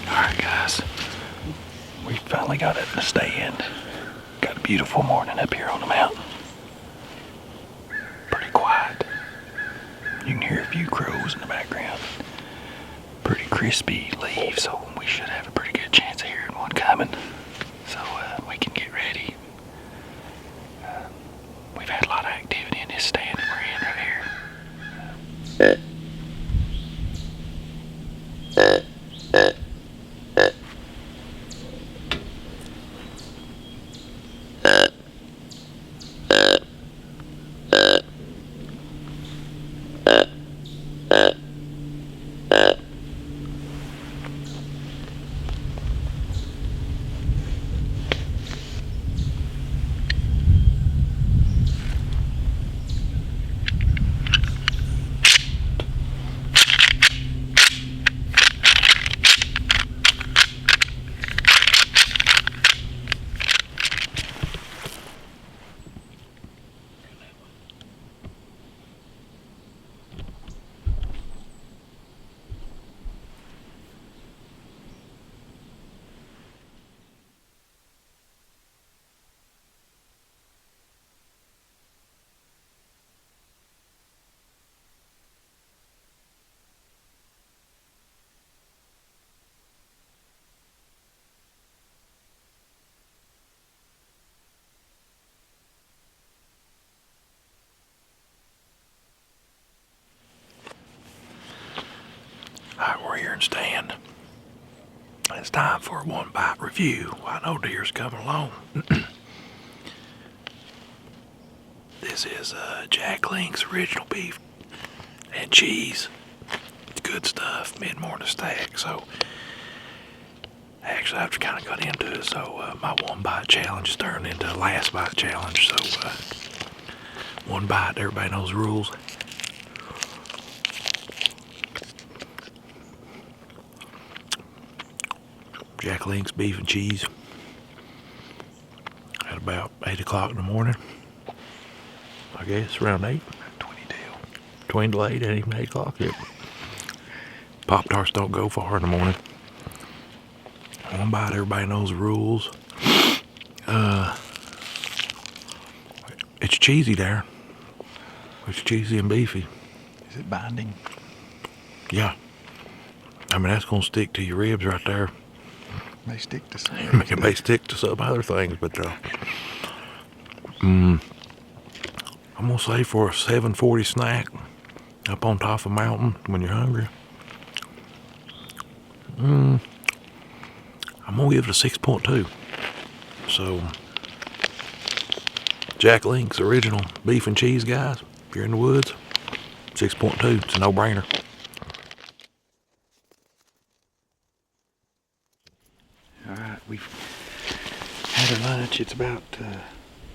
Alright guys, we finally got it to stand. Got a beautiful morning up here on the mountain. Pretty quiet. You can hear a few crows in the background. Pretty crispy leaves, so we should have a pretty good chance of hearing one coming. So we can get ready. We've had a lot of activity in this stand that we're in right here. Alright, we're here and stand. It's time for a one bite review. I know deer's coming along. This is Jack Link's original beef and cheese. Good stuff, mid-morning stack. So actually I've kind of got into it, so my one bite challenge has turned into a last bite challenge. So one bite, everybody knows the rules. Jack Link's beef and cheese at about 8 o'clock in the morning. I guess around 8. 20 to 8, ain't even 8 o'clock yet. Pop-Tarts don't go far in the morning. One bite, everybody knows the rules. It's cheesy there. It's cheesy and beefy. Is it binding? Yeah. I mean, that's going to stick to your ribs right there. May stick to some. It may stick to some other things, but I'm gonna say for a 7:40 snack up on top of a mountain when you're hungry, I'm gonna give it a 6.2. So Jack Link's original beef and cheese, guys. If you're in the woods, 6.2. It's a no-brainer. Alright, we've had our lunch. It's about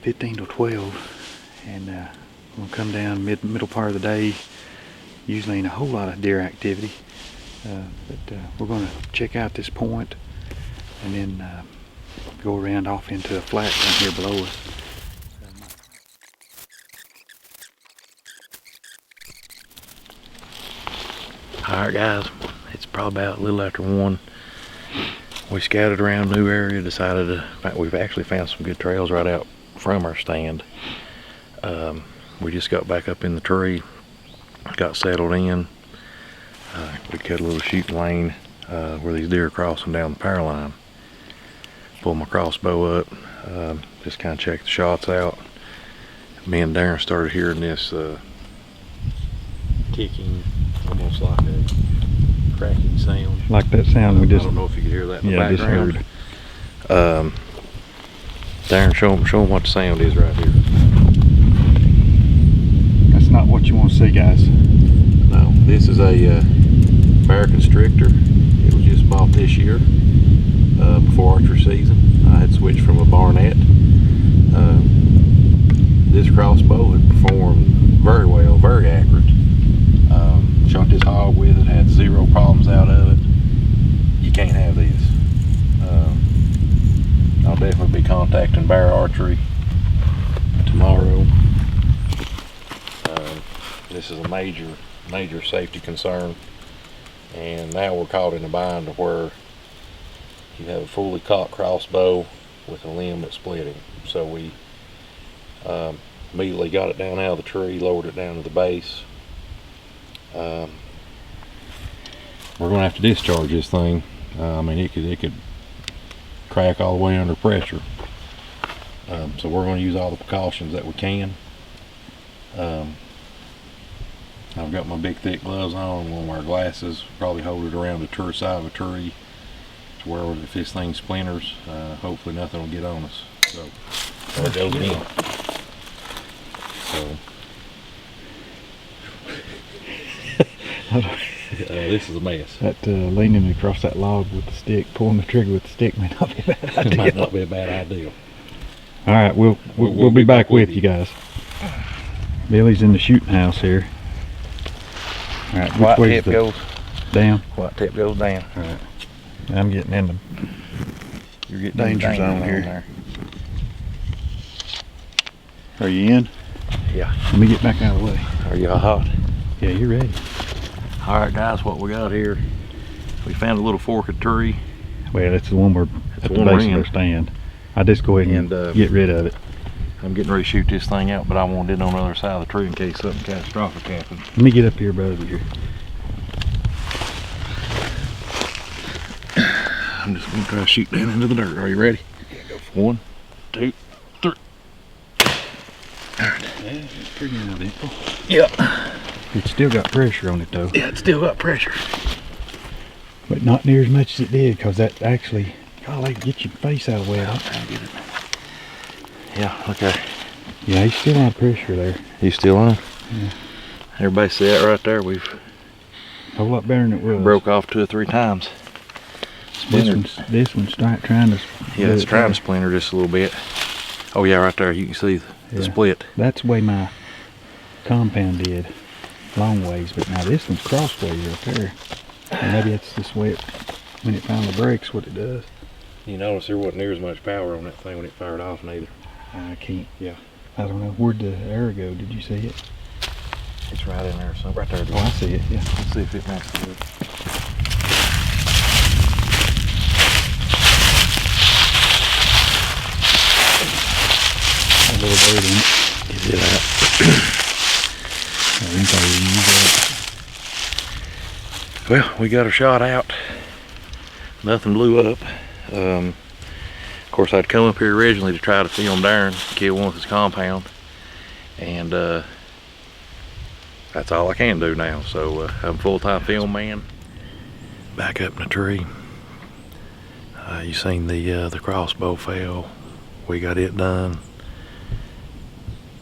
15 to 12, and we'll come down middle part of the day. Usually ain't a whole lot of deer activity, but we're going to check out this point and then go around off into a flat down here below us. Alright guys, it's probably about a little after 1. We scouted around a new area, decided to, we've actually found some good trails right out from our stand. We just got back up in the tree, got settled in. We cut a little shooting lane where these deer are crossing down the power line. Pulled my crossbow up, just kind of checked the shots out. Me and Darren started hearing this ticking, almost like a cracking sound. Like that sound we just... I don't know if you could hear that in the background. Just heard. Darren, show them what the sound is right here. That's not what you want to see, guys. No, this is a Bear Constrictor. It was just bought this year, before archery season. I had switched from a Barnett. This crossbow had performed very well, very accurate. Shot this hog with it, had 0 problems out of it. You can't have these. I'll definitely be contacting Bear Archery tomorrow. This is a major safety concern, and now we're caught in a bind to where you have a fully cocked crossbow with a limb that's splitting. So we immediately got it down out of the tree, lowered it down to the base. We're gonna have to discharge this thing. I mean, it could crack all the way under pressure. So we're going to use all the precautions that we can. I've got my big thick gloves on. I'm going to wear glasses. Probably hold it around the side of a tree to where if this thing splinters, hopefully nothing will get on us. So there it goes again. So this is a mess. That leaning across that log with the stick, pulling the trigger with the stick may not be a bad idea. It might not be a bad idea. All right, we'll be back with you guys. Billy's in the shooting house here. All right, White tip goes down. White tip goes down. All right, I'm getting in the You're getting danger zone here. Are you in? Yeah. Let me get back out of the way. Are you hot? Yeah, you're ready. All right, guys, what we got here? We found a little forked tree. Well, that's the one we're at the one base we're of in. our stand. I just go ahead and get rid of it. I'm getting ready to shoot this thing out, but I wanted it on the other side of the tree in case something catastrophic happened. Let me get up here, brother. Here. I'm just gonna try to shoot down into the dirt. Are you ready? Yeah, go for 1, 2, 3. Yeah, it's pretty uneventful. Yeah. It's still got pressure on it though. Yeah, it's still got pressure. But not near as much as it did, because that actually, golly, get your face out of the way. I'll try to get it. Yeah, okay. Yeah, he's still on pressure there. You still on? Yeah. Everybody see that right there? We've A whole lot better than it was. broke off 2 or 3 times. This one's trying to. Yeah, it's trying to splinter just a little bit. Oh yeah, right there. You can see the split. That's the way my compound did, long ways. But now this one's crossways up there. And maybe that's this way when it finally breaks, what it does. You notice there wasn't near as much power on that thing when it fired off neither. I can't. Yeah. I don't know. Where'd the arrow go? Did you see it? It's right in there, so right there. Oh, I see it. Yeah. Let's see if it matches it. A little bird in it. Get it out. I think I'll use that. Well, we got our shot out. Nothing blew up. Of course, I'd come up here originally to try to film Darren kill one with his compound, and that's all I can do now. So I'm full-time film man. Back up in the tree. You seen the crossbow fail? We got it done.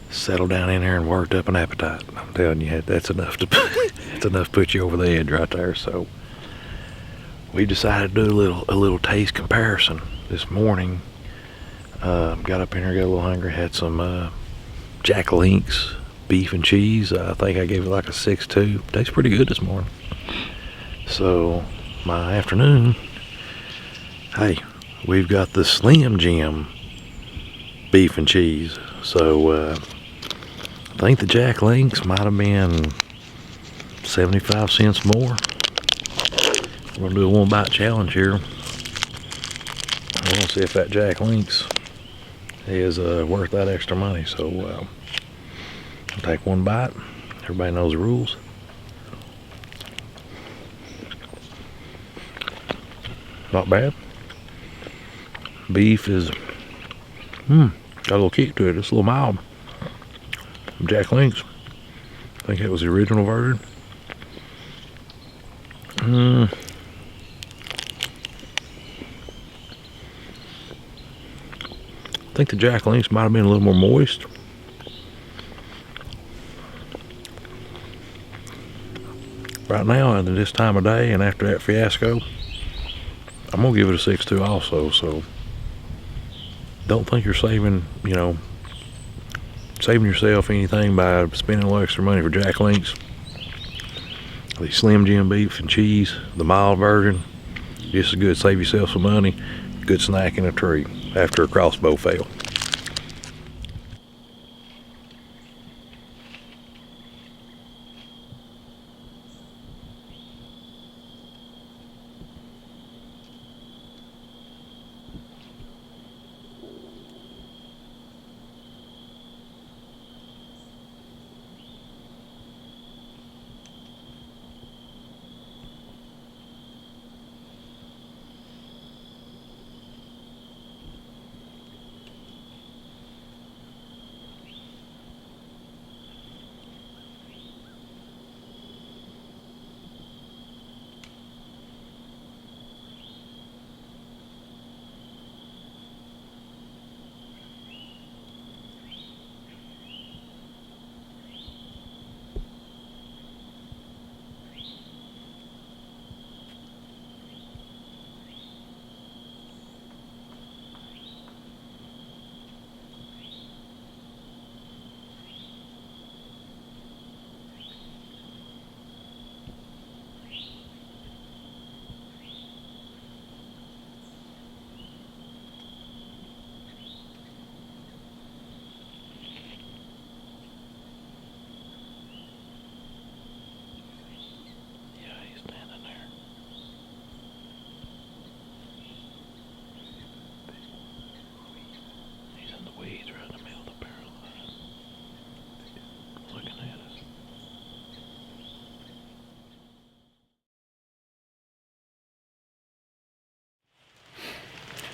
Settled down in there and worked up an appetite. I'm telling you, that's enough to that's enough to put you over the edge right there. So we decided to do a little taste comparison this morning. Got up in here, got a little hungry, had some Jack Link's beef and cheese. I think I gave it like a 6.2. Tastes pretty good this morning. So my afternoon, hey, we've got the Slim Jim beef and cheese. So I think the Jack Links might have been 75 cents more. We're gonna do a 1 bite challenge here. I want to see if that Jack Links is worth that extra money. So I'll take 1 bite. Everybody knows the rules. Not bad. Beef is got a little kick to it. It's a little mild. Jack Links. I think that was the original version. I think the Jack Links might have been a little more moist. Right now, at this time of day, and after that fiasco, I'm gonna give it a 6.2 also. So don't think you're saving yourself anything by spending a little extra money for Jack Links. The Slim Jim beef and cheese, the mild version, just as good. Save yourself some money. Good snack in a tree after a crossbow fail.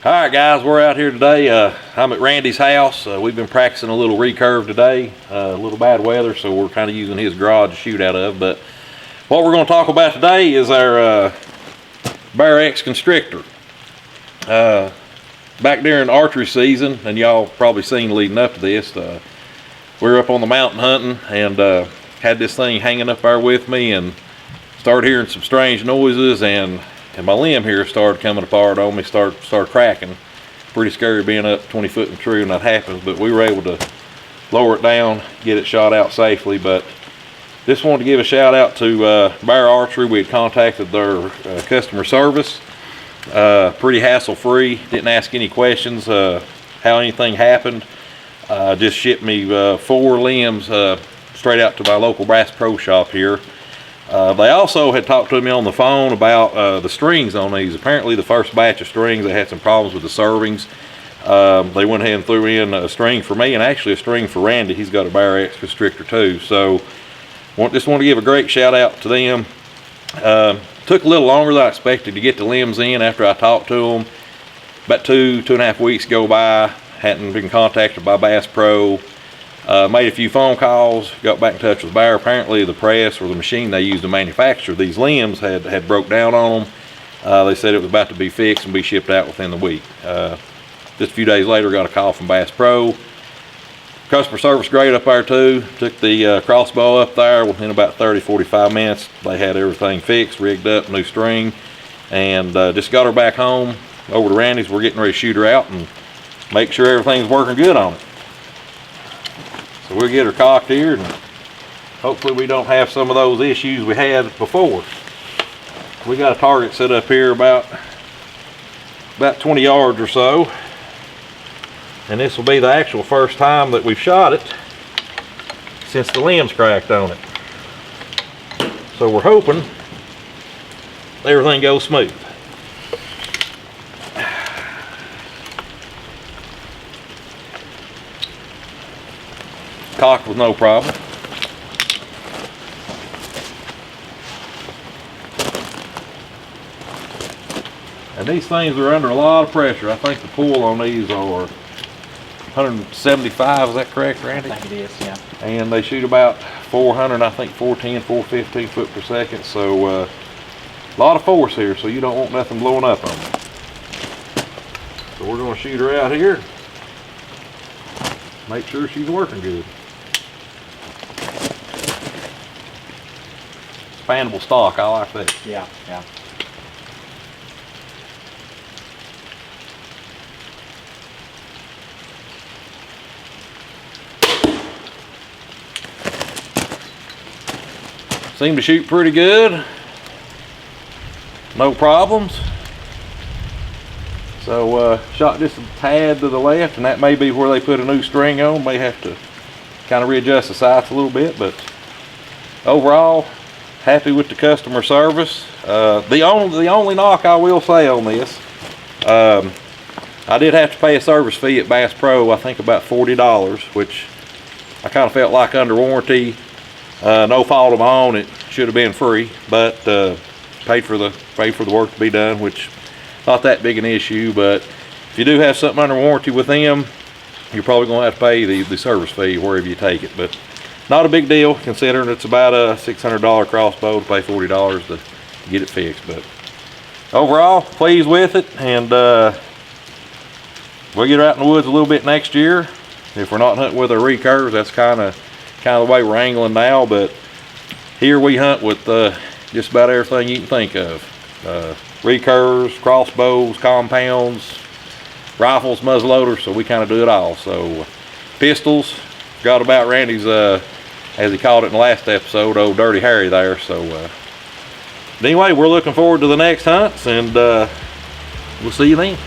Alright guys, we're out here today. I'm at Randy's house. We've been practicing a little recurve today. A little bad weather, so we're kind of using his garage to shoot out of. But what we're going to talk about today is our Bear X Constrictor. Back during archery season, and y'all probably seen leading up to this, we were up on the mountain hunting and had this thing hanging up there with me and started hearing some strange noises, and my limb here started coming apart on me, started cracking. Pretty scary being up 20 foot in the tree when that happens, but we were able to lower it down, get it shot out safely. But just wanted to give a shout out to Bear Archery. We had contacted their customer service. Pretty hassle-free, didn't ask any questions how anything happened. Just shipped me 4 limbs straight out to my local Bass Pro Shop here. They also had talked to me on the phone about the strings on these. Apparently the first batch of strings, they had some problems with the servings. They went ahead and threw in a string for me and actually a string for Randy. He's got a Bear X Constrictor too. So just want to give a great shout out to them. Took a little longer than I expected to get the limbs in after I talked to them. About 2.5 weeks go by, hadn't been contacted by Bass Pro. Made a few phone calls, got back in touch with Bear. Apparently the press or the machine they used to manufacture these limbs had broke down on them. They said it was about to be fixed and be shipped out within the week. Just a few days later, got a call from Bass Pro. Customer service great up there too. Took the crossbow up there within about 30-45 minutes. They had everything fixed, rigged up, new string, and just got her back home over to Randy's. We're getting ready to shoot her out and make sure everything's working good on it. So we'll get her cocked here and hopefully we don't have some of those issues we had before. We got a target set up here about 20 yards or so. And this will be the actual first time that we've shot it since the limbs cracked on it. So we're hoping everything goes smooth. Cocked with no problem. And these things are under a lot of pressure. I think the pull on these are 175, is that correct, Randy? I think it is, yeah. And they shoot about 400, I think 410, 415 foot per second. So a lot of force here, so you don't want nothing blowing up on you. So we're going to shoot her out here. Make sure she's working good. Expandable stock, I like that. Yeah, yeah. Seemed to shoot pretty good. No problems. So shot just a tad to the left, and that may be where they put a new string on. May have to kind of readjust the sights a little bit, but overall, happy with the customer service. The only knock I will say on this, I did have to pay a service fee at Bass Pro, I think about $40, which I kind of felt like under warranty. No fault of my own, it should have been free, but paid for the work to be done, which not that big an issue. But if you do have something under warranty with them, you're probably going to have to pay the service fee wherever you take it. But not a big deal considering it's about a $600 crossbow to pay $40 to get it fixed. But overall, pleased with it, and we'll get her out in the woods a little bit next year. If we're not hunting with our recurves, that's kind of the way we're angling now. But here we hunt with just about everything you can think of. Recurves, crossbows, compounds, rifles, muzzleloaders, so we kind of do it all. So pistols, forgot about Randy's, as he called it in the last episode, old Dirty Harry there. So anyway, we're looking forward to the next hunts, and we'll see you then.